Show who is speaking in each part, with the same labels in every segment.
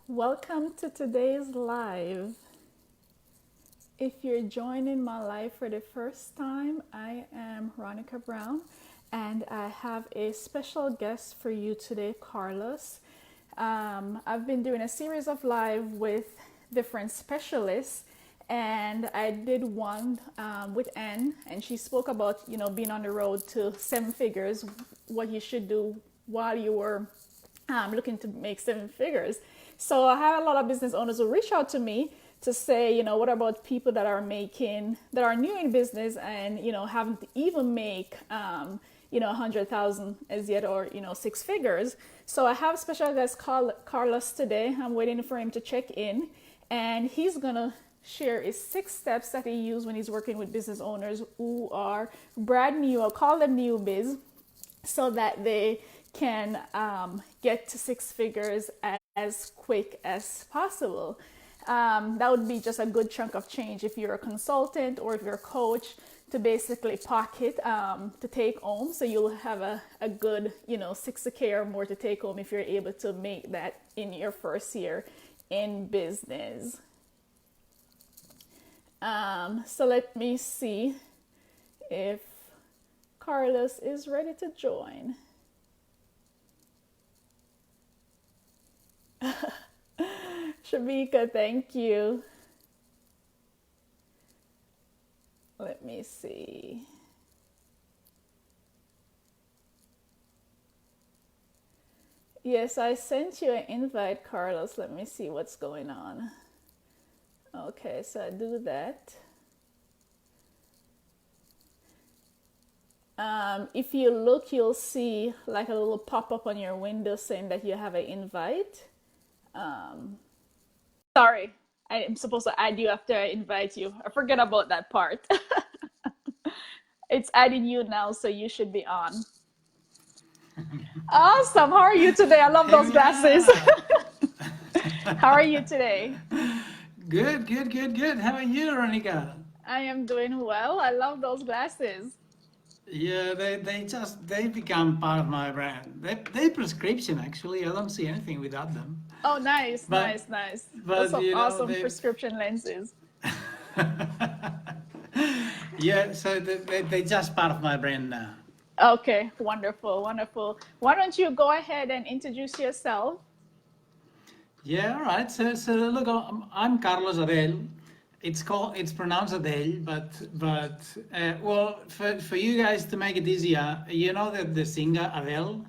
Speaker 1: Welcome to today's live. If you're joining my live for the first time, I am Ronica Brown and I have a special guest for you today, Carlos. I've been doing a series of live with different specialists and I did one with Anne and she spoke about, being on the road to seven figures, what you should do while you were looking to make seven figures. So I have a lot of business owners who reach out to me to say, what about people that are new in business and, haven't even make, 100,000 as yet or, six figures. So I have a special guest Carlos today. I'm waiting for him to check in and he's going to share his 6 steps that he uses when he's working with business owners who are brand new, or call them new biz, so that they can get to six figures as quick as possible. That would be just a good chunk of change if you're a consultant or if you're a coach, to basically pocket to take home. So you'll have a good, 60K or more to take home if you're able to make that in your first year in business. So let me see if Carlos is ready to join. Shamika, thank you. Let me see. Yes, I sent you an invite, Carlos. Let me see what's going on. Okay, so I do that. If you look, you'll see like a little pop-up on your window saying that you have an invite. Sorry, I'm supposed to add you after I invite you. I forget about that part. It's adding you now, so you should be on. Awesome. How are you today? I love those glasses. How are you today?
Speaker 2: Good. How are you, Ronica?
Speaker 1: I am doing well. I love those glasses.
Speaker 2: Yeah, they become part of my brand. They prescription actually. I don't see anything without them.
Speaker 1: Oh, nice,
Speaker 2: But
Speaker 1: nice, nice. Those
Speaker 2: but
Speaker 1: are
Speaker 2: you know
Speaker 1: awesome
Speaker 2: they
Speaker 1: prescription lenses.
Speaker 2: yeah. So they just part of my brand now.
Speaker 1: Okay, wonderful, wonderful. Why don't you go ahead and introduce yourself?
Speaker 2: Yeah, all right. So look, I'm Carlos Adell. It's pronounced Adell, but well, for you guys to make it easier, you know that the singer Adele.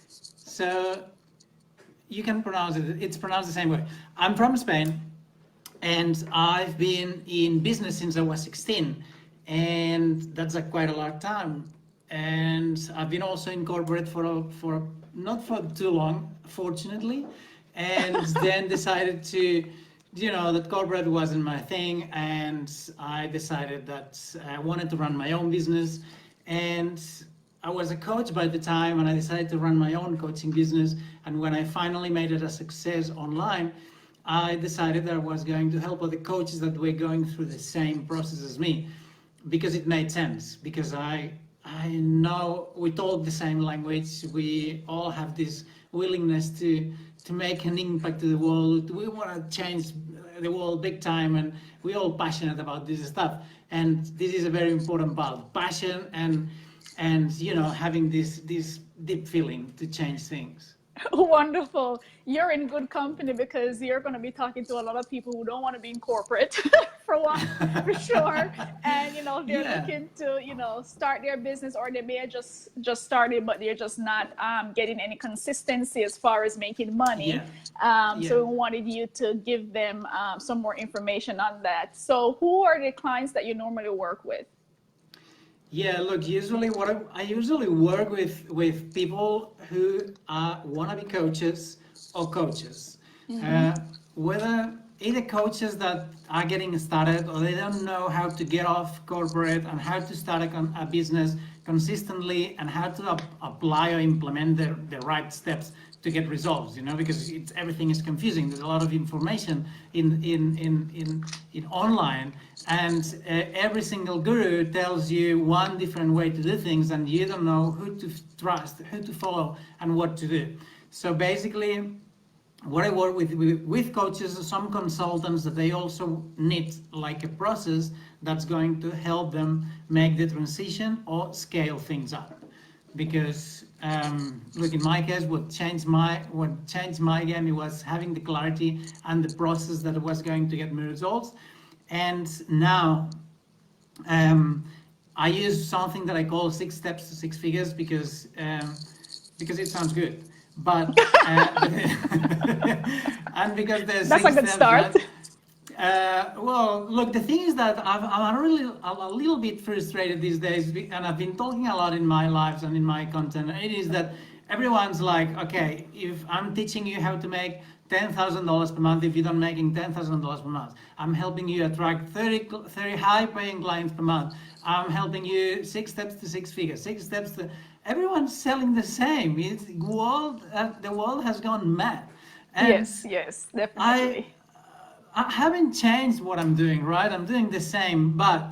Speaker 2: So you can pronounce it. It's pronounced the same way. I'm from Spain, and I've been in business since I was 16, and that's quite a lot of time. And I've been also in corporate for not for too long, fortunately, and then decided to, that corporate wasn't my thing, and I decided that I wanted to run my own business, and I was a coach by the time, and I decided to run my own coaching business. And when I finally made it a success online, I decided that I was going to help other coaches that were going through the same process as me, because it made sense. Because I know we talk the same language. We all have this willingness to make an impact to the world. We want to change the world big time, and we're all passionate about this stuff. And this is a very important part: passion and having this deep feeling to change things.
Speaker 1: Wonderful. You're in good company because you're going to be talking to a lot of people who don't want to be in corporate, for one, for sure. And they're
Speaker 2: Yeah,
Speaker 1: looking to start their business, or they may have just started, but they're just not getting any consistency as far as making money.
Speaker 2: yeah, yeah.
Speaker 1: So we wanted you to give them some more information on that. So who are the clients that you normally work with?
Speaker 2: Yeah, look, usually I usually work with people who are wannabe coaches or coaches. Uh, Whether either coaches that are getting started, or they don't know how to get off corporate and how to start a business consistently, and how to apply or implement the right steps to get results, because everything is confusing. There's a lot of information in online, and every single guru tells you one different way to do things, and you don't know who to trust, who to follow, and what to do. So basically, what I work with coaches, some consultants, that they also need like a process that's going to help them make the transition or scale things up. Because look, in my case, what changed my game, it was having the clarity and the process that was going to get me results. And now um, I use something that I call 6 steps to 6 figures, because it sounds good. But and because there's
Speaker 1: That's a
Speaker 2: six
Speaker 1: good
Speaker 2: steps,
Speaker 1: start.
Speaker 2: right? Well, look, the thing is that I'm a little bit frustrated these days, and I've been talking a lot in my lives and in my content. It is that everyone's like, okay, if I'm teaching you how to make $10,000 per month, if you're not making $10,000 per month, I'm helping you attract 30 high-paying clients per month. I'm helping you 6 steps to 6 figures, 6 steps to. Everyone's selling the same. The world has gone mad, and
Speaker 1: Yes, yes,
Speaker 2: I
Speaker 1: definitely.
Speaker 2: I haven't changed what I'm doing, right? I'm doing the same, but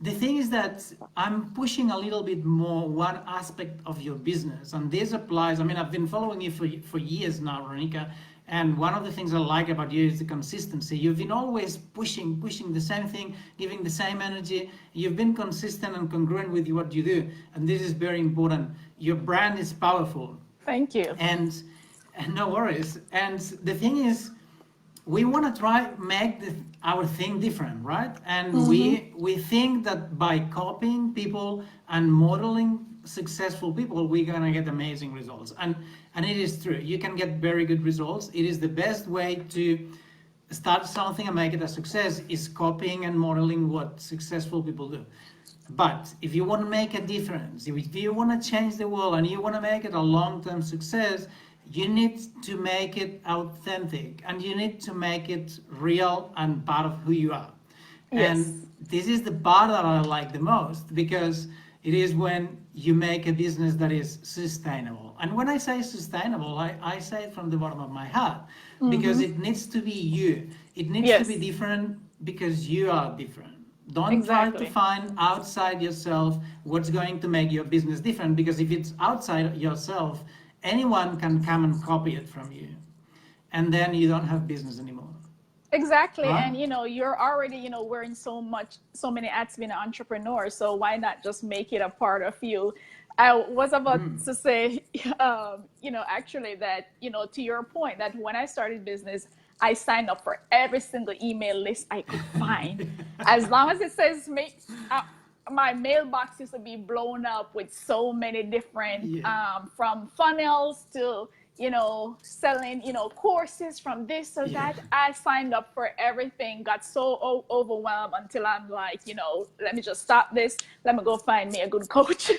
Speaker 2: the thing is that I'm pushing a little bit more one aspect of your business, and this applies. I mean, I've been following you for years now, Ronika, and one of the things I like about you is the consistency. You've been always pushing the same thing, giving the same energy. You've been consistent and congruent with what you do, and this is very important. Your brand is powerful,
Speaker 1: Thank you.
Speaker 2: and, no worries. And the thing is, we want to try make our thing different, right? And
Speaker 1: Mm-hmm.
Speaker 2: we think that by copying people and modeling successful people, we're gonna get amazing results. And it is true. You can get very good results. It is the best way to start something and make it a success, is copying and modeling what successful people do. But if you want to make a difference, if you want to change the world and you want to make it a long-term success, you need to make it authentic, and you need to make it real and part of who you are. And
Speaker 1: Yes.
Speaker 2: this is the part that I like the most, because it is when you make a business that is sustainable. And when I say sustainable, I say it from the bottom of my heart, because
Speaker 1: Mm-hmm.
Speaker 2: it needs to be you. It needs to be
Speaker 1: Yes,
Speaker 2: different because you are different. Don't try to
Speaker 1: exactly.
Speaker 2: find outside yourself what's going to make your business different, because if it's outside yourself, anyone can come and copy it from you. And then you don't have business anymore.
Speaker 1: Exactly.
Speaker 2: Right?
Speaker 1: And you're already, wearing so many hats being an entrepreneur. So why not just make it a part of you? I was about to say, actually that, to your point, that when I started business, I signed up for every single email list I could find. As long as it says my mailbox used to be blown up with so many different,
Speaker 2: Yeah.
Speaker 1: from funnels to selling courses from this or
Speaker 2: Yeah.
Speaker 1: that. I signed up for everything, got so overwhelmed until I'm like, let me just stop this, let me go find me a good coach.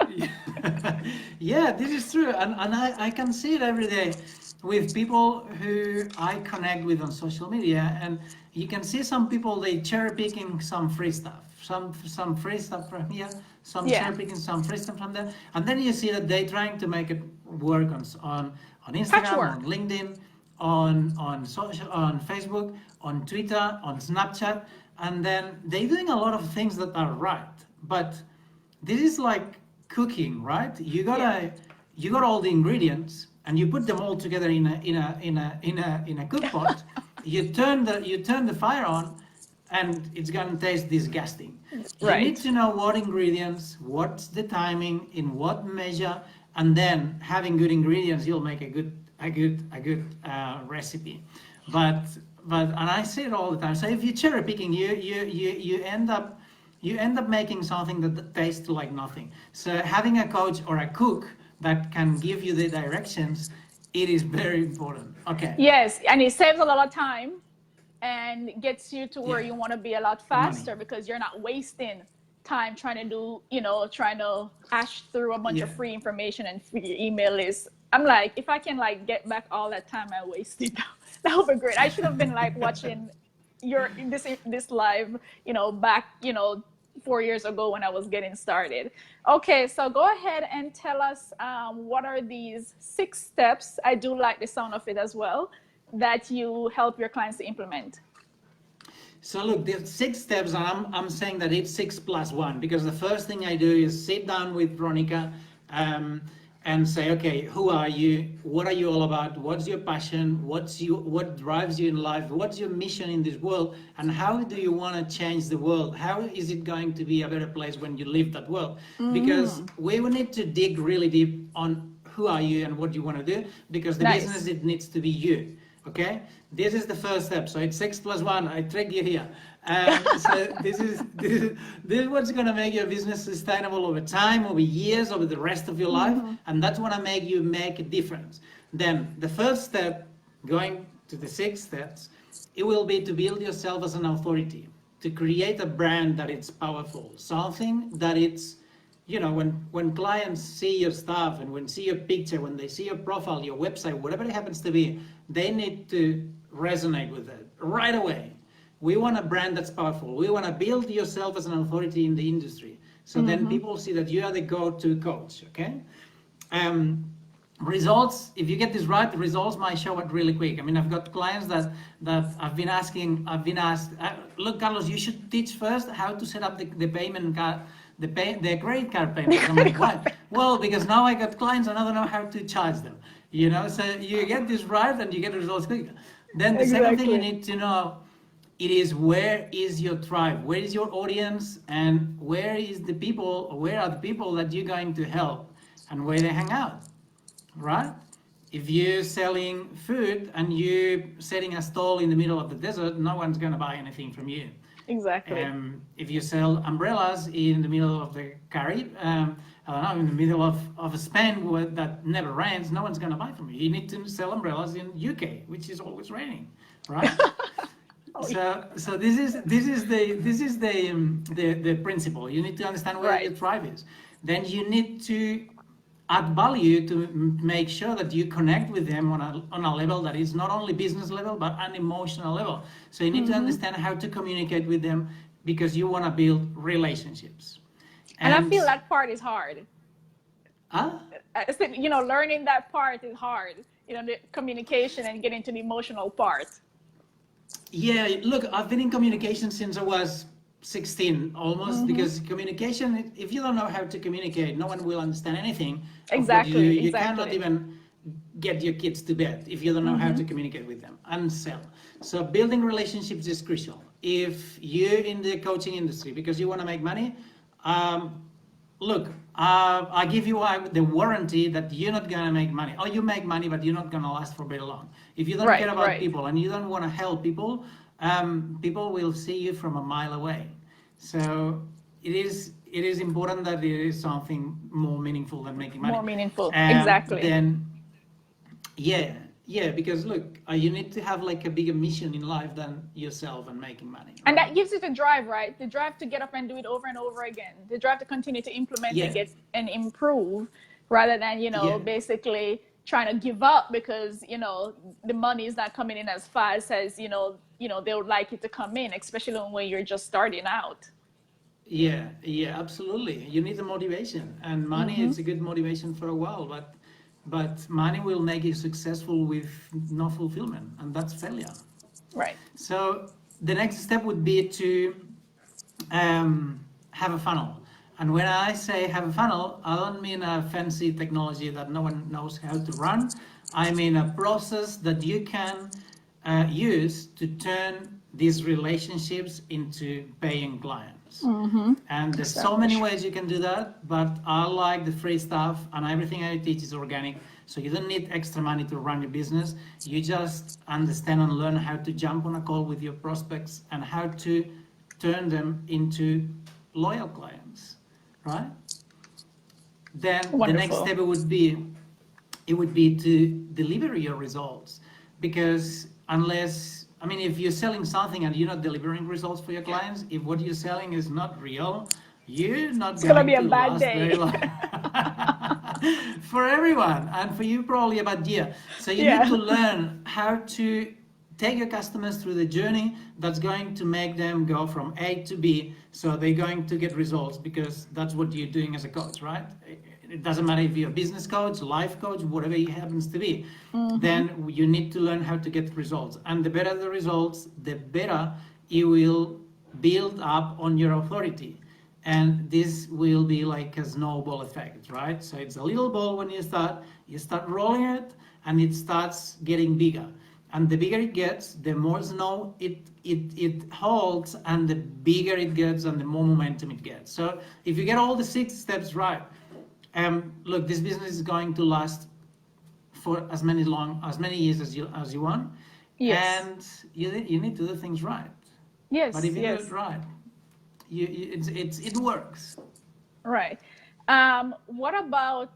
Speaker 2: Yeah, yeah, this is true. And I can see it every day with people who I connect with on social media. And you can see some people, they cherry picking some free stuff, some free stuff from here, some
Speaker 1: Yeah,
Speaker 2: cherry picking some free stuff from there. And then you see that they trying to make it work on Instagram, on
Speaker 1: patchwork.
Speaker 2: LinkedIn, on social, on Facebook, on Twitter, on Snapchat. And then they're doing a lot of things that are right. But this is like cooking, right?
Speaker 1: Yeah.
Speaker 2: You got all the ingredients, and you put them all together in a cook pot. You turn the fire on, and it's gonna taste disgusting. You need
Speaker 1: Right.
Speaker 2: to know what ingredients, what's the timing, in what measure, and then having good ingredients, you'll make a good recipe. But and I say it all the time. So if you're cherry picking, you end up making something that tastes like nothing. So having a coach or a cook that can give you the directions, it is very important. Okay.
Speaker 1: Yes, and it saves a lot of time and gets you to where
Speaker 2: Yeah.
Speaker 1: you want to be a lot
Speaker 2: And money.
Speaker 1: faster because you're not wasting time trying to trying to hash through a bunch
Speaker 2: Yeah.
Speaker 1: of free information and free email lists. I'm like, if I can like get back all that time I wasted, that would be great. I should have been like watching this live, back, 4 years ago when I was getting started. Okay, so go ahead and tell us, what are these 6 steps? I do like the sound of it as well, that you help your clients to implement.
Speaker 2: So look, there's 6 steps, and I'm saying that it's 6 plus 1, because the first thing I do is sit down with Veronica, um, and say, okay, who are you? What are you all about? What's your passion? What drives you in life? What's your mission in this world? And how do you want to change the world? How is it going to be a better place when you live that world? Because we will need to dig really deep on who are you and what you want to do, because the business,
Speaker 1: Nice.
Speaker 2: it needs to be you. Okay, this is the first step. So it's 6+1. I trick you here. So this is what's going to make your business sustainable over time, over years, over the rest of your life, and that's going to make you make a difference. Then the first step, going to the 6 steps, it will be to build yourself as an authority, to create a brand that it's powerful, something that it's, when clients see your stuff and when see your picture, when they see your profile, your website, whatever it happens to be, they need to resonate with it right away. We want a brand that's powerful. We want to build yourself as an authority in the industry. So then people see that you are the go-to coach, okay? Results, if you get this right, the results might show up really quick. I mean, I've got clients that I've been asked, look, Carlos, you should teach first how to set up the payment card, the credit card payments. I'm like, what? Well, because now I got clients and I don't know how to charge them. So you get this right and you get results quick. Then the second thing you need to know, it is, where is your tribe? Where is your audience? And where are the people that you're going to help and where they hang out, right? If you're selling food and you're setting a stall in the middle of the desert, no one's going to buy anything from you.
Speaker 1: Exactly.
Speaker 2: If you sell umbrellas in the middle of the Caribbean, I don't know, in the middle of Spain that never rains, no one's going to buy from you. You need to sell umbrellas in UK, which is always raining, right? So this is the principle. You need to understand where your tribe is. Then you need to add value to make sure that you connect with them on a level that is not only business level but an emotional level. So you need to understand how to communicate with them, because you want to build relationships.
Speaker 1: And I feel that part is hard.
Speaker 2: Huh?
Speaker 1: I said, learning that part is hard. The communication and getting to the emotional part.
Speaker 2: Yeah, look, I've been in communication since I was 16 almost, because communication, if you don't know how to communicate, no one will understand anything.
Speaker 1: Exactly.
Speaker 2: You cannot even get your kids to bed if you don't know how to communicate with them and sell. So building relationships is crucial. If you're in the coaching industry because you want to make money, look, I give you the warranty that you're not going to make money. Or you make money, but you're not going to last for very long. If you don't care about people and you don't want to help people, people will see you from a mile away. So it is important that it is something more meaningful than making money.
Speaker 1: More meaningful, exactly.
Speaker 2: Then, yeah, because look, you need to have like a bigger mission in life than yourself and making money. Right?
Speaker 1: And that gives you the drive, right? The drive to get up and do it over and over again. The drive to continue to implement and improve, rather than basically trying to give up because the money is not coming in as fast as they would like it to come in, especially when you're just starting out.
Speaker 2: Yeah, absolutely. You need the motivation, and money is a good motivation for a while, but money will make you successful with no fulfillment, and that's failure.
Speaker 1: Right.
Speaker 2: So the next step would be to have a funnel. And when I say have a funnel, I don't mean a fancy technology that no one knows how to run. I mean a process that you can use to turn these relationships into paying clients. And there's so many ways you can do that, but I like the free stuff, and everything I teach is organic. So you don't need extra money to run your business. You just understand and learn how to jump on a call with your prospects and how to turn them into loyal clients, right? Then the next step would be to deliver your results, because if you're selling something and you're not delivering results for your clients, if what you're selling is not real, you're not going to be a bad day. Very long. For everyone, and for you probably a bad year. So you need to learn how to take your customers through the journey that's going to make them go from A to B, so they're going to get results, because that's what you're doing as a coach, right? It doesn't matter if you're a business coach, life coach, whatever it happens to be. Then you need to learn how to get results. And the better the results, the better you will build up on your authority. and this will be like a snowball effect, right? So it's a little ball when you start rolling it, and it starts getting bigger. And the bigger it gets, the more snow it holds, and the bigger it gets, and the more momentum it gets. So if you get all the 6 steps right, look, this business is going to last for as many years as you want,
Speaker 1: Yes.
Speaker 2: and you need to do things right. But
Speaker 1: Yes,
Speaker 2: if you do it
Speaker 1: yes.
Speaker 2: right, it works.
Speaker 1: Right. What about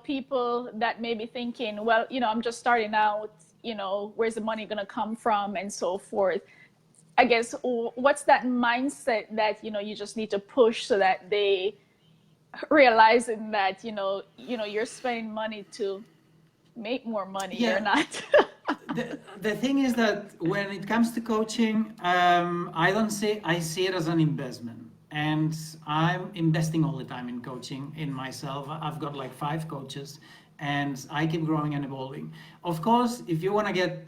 Speaker 1: people that may be thinking, well, I'm just starting out, where's the money going to come from and so forth. I guess what's that mindset that, you just need to push so that they realizing that, you're spending money to make more money. You're
Speaker 2: Yeah,
Speaker 1: not.
Speaker 2: the thing is that when it comes to coaching, I see it as an investment, and I'm investing all the time in coaching in myself. I've got like 5 coaches, and I keep growing and evolving. Of course, if you want to get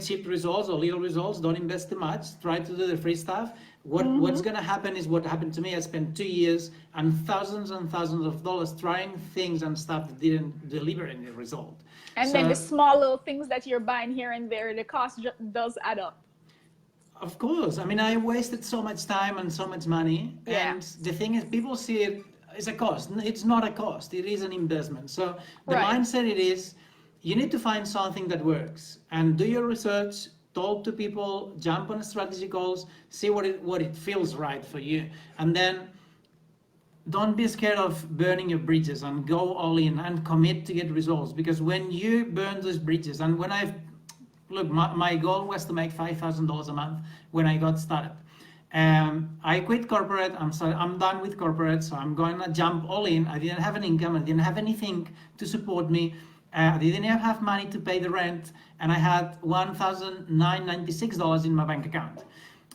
Speaker 2: cheap results or little results, don't invest too much. Try to do the free stuff. What's
Speaker 1: Hmm.
Speaker 2: gonna happen is what happened to me. I spent 2 years and thousands of dollars trying things and stuff that didn't deliver any result.
Speaker 1: And then the
Speaker 2: So
Speaker 1: small little things that you're buying here and there, the cost does add up.
Speaker 2: of course, I mean, I wasted so much time and so much money.
Speaker 1: Yeah.
Speaker 2: And the thing is, people see it as a cost. It's not a cost, it is an investment. So the
Speaker 1: Right.
Speaker 2: mindset it is, you need to find something that works and do your research, talk to people, jump on strategy calls, see what it feels right for you. And then don't be scared of burning your bridges and go all in and commit to get results, because when you burn those bridges, and when I've look, my goal was to make $5,000 a month when I got started. I quit corporate. I'm done with corporate, so I'm going to jump all in. I didn't have an income. I didn't have anything to support me. I didn't have money to pay the rent, and I had $1,996 in my bank account.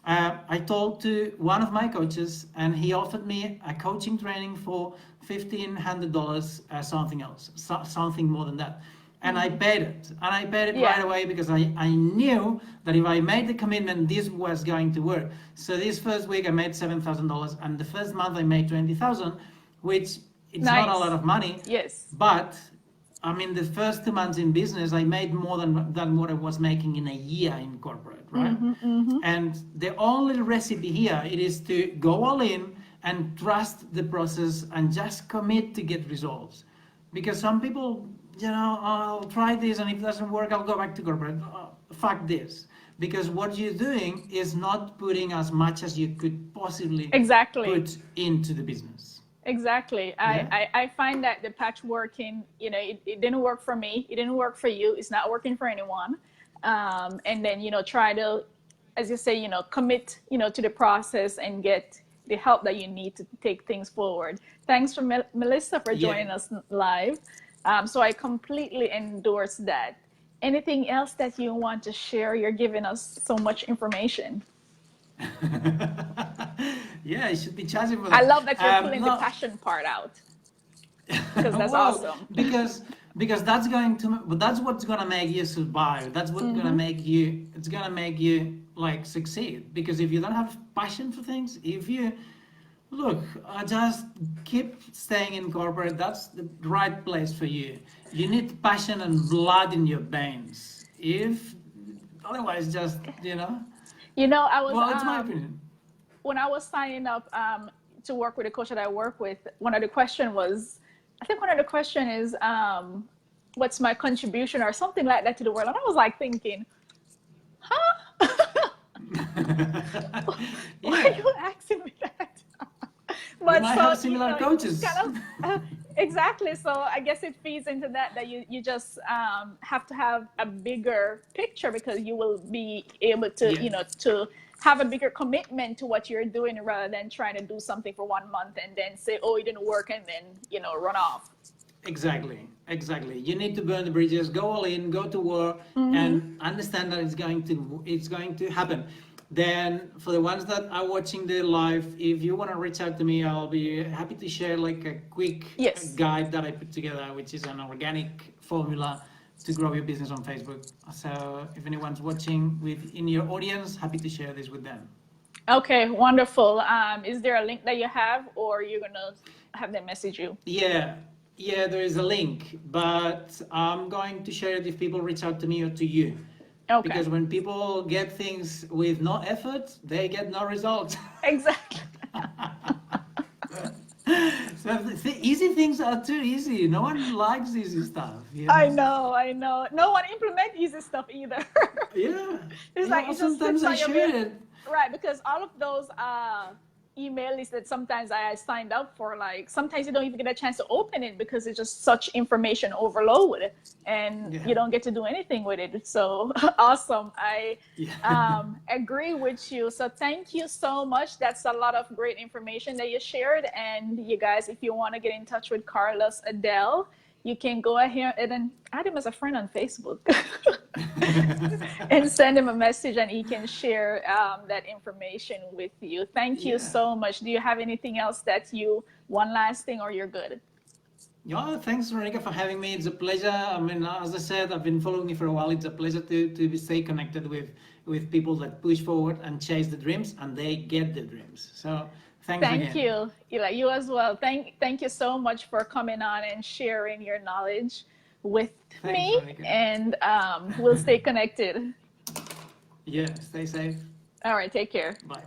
Speaker 2: I talked to one of my coaches, and he offered me a coaching training for $1,500, something else, something more than that. And I paid it. And I paid it
Speaker 1: Yeah.
Speaker 2: right away because I knew that if I made the commitment, this was going to work. So this first week I made $7,000, and the first month I made $20,000, which it's not a lot
Speaker 1: Nice.
Speaker 2: of money,
Speaker 1: Yes.
Speaker 2: but I mean, the first 2 months in business, I made more than what I was making in a year in corporate, right?
Speaker 1: Mm-hmm, mm-hmm.
Speaker 2: And the only recipe here it is to go all in and trust the process and just commit to get results. Because some people, I'll try this, and if it doesn't work, I'll go back to corporate. Fuck this. Because what you're doing is not putting as much as you could possibly
Speaker 1: Exactly.
Speaker 2: put into the business.
Speaker 1: Exactly.
Speaker 2: Yeah?
Speaker 1: I find that the patchworking, it didn't work for me. It didn't work for you. It's not working for anyone. And then, try to, as you say, commit, to the process and get the help that you need to take things forward. Thanks for Melissa for
Speaker 2: Yeah.
Speaker 1: joining us live. So I completely endorse that. Anything else that you want to share? You're giving us so much information.
Speaker 2: Yeah, I should be charging for
Speaker 1: I
Speaker 2: that.
Speaker 1: love that you're pulling the
Speaker 2: No,
Speaker 1: passion part out because that's
Speaker 2: well,
Speaker 1: awesome.
Speaker 2: because that's what's gonna make you survive. That's what's gonna
Speaker 1: Hmm.
Speaker 2: make you. It's gonna make you like succeed. Because if you don't have passion for things, if you look, just keep staying in corporate. That's the right place for you. You need passion and blood in your veins. If otherwise, just
Speaker 1: I was
Speaker 2: well, it's my opinion.
Speaker 1: when I was signing up to work with a coach that I work with. One of the question was, I think one of the question is, what's my contribution or something like that to the world? And I was like thinking, huh? Why are
Speaker 2: Yeah,
Speaker 1: you asking me that?
Speaker 2: we
Speaker 1: But
Speaker 2: might
Speaker 1: so
Speaker 2: have similar
Speaker 1: it's
Speaker 2: coaches.
Speaker 1: kind of exactly. So I guess it feeds into that you just have to have a bigger picture because you will be able to
Speaker 2: Yeah.
Speaker 1: to have a bigger commitment to what you're doing rather than trying to do something for 1 month and then say, oh, it didn't work, and then run off.
Speaker 2: Exactly, exactly. You need to burn the bridges, go all in, go to war,
Speaker 1: Mm-hmm.
Speaker 2: and understand that it's going to happen. Then, for the ones that are watching the live, if you want to reach out to me, I'll be happy to share like a quick
Speaker 1: Yes.
Speaker 2: guide that I put together, which is an organic formula to grow your business on Facebook. So, if anyone's watching in your audience, happy to share this with them.
Speaker 1: Okay, wonderful. Is there a link that you have, or you're gonna have them message you?
Speaker 2: Yeah, yeah, there is a link, but I'm going to share it if people reach out to me or to you.
Speaker 1: Okay,
Speaker 2: Because when people get things with no effort, they get no results.
Speaker 1: exactly.
Speaker 2: So easy things are too easy. No one likes easy stuff, you
Speaker 1: I
Speaker 2: know?
Speaker 1: know, I know. No one implement easy stuff either.
Speaker 2: Yeah,
Speaker 1: It's
Speaker 2: yeah,
Speaker 1: like
Speaker 2: well,
Speaker 1: it just
Speaker 2: sometimes
Speaker 1: slips
Speaker 2: I
Speaker 1: on your
Speaker 2: share
Speaker 1: brain.
Speaker 2: it.
Speaker 1: Right, because all of those email lists that sometimes I signed up for, like sometimes you don't even get a chance to open it because it's just such information overload and
Speaker 2: Yeah,
Speaker 1: you don't get to do anything with it. So awesome. I
Speaker 2: yeah.
Speaker 1: agree with you. So thank you so much. That's a lot of great information that you shared. And you guys, if you want to get in touch with Carlos Adell, you can go ahead and add him as a friend on Facebook. And send him a message and he can share that information with you. Thank you
Speaker 2: Yeah.
Speaker 1: so much. Do you have anything else that you, one last thing, or you're good?
Speaker 2: Yeah, thanks, Veronica, for having me. It's a pleasure. I mean, as I said, I've been following you for a while. It's a pleasure to stay connected with people that push forward and chase the dreams, and they get the dreams. So, thanks
Speaker 1: Thank
Speaker 2: again.
Speaker 1: you, Eli. You as well. Thank you so much for coming on and sharing your knowledge with
Speaker 2: Thanks,
Speaker 1: me.
Speaker 2: Veronica.
Speaker 1: And we'll stay connected.
Speaker 2: Yeah, stay safe.
Speaker 1: All right, take care.
Speaker 2: Bye.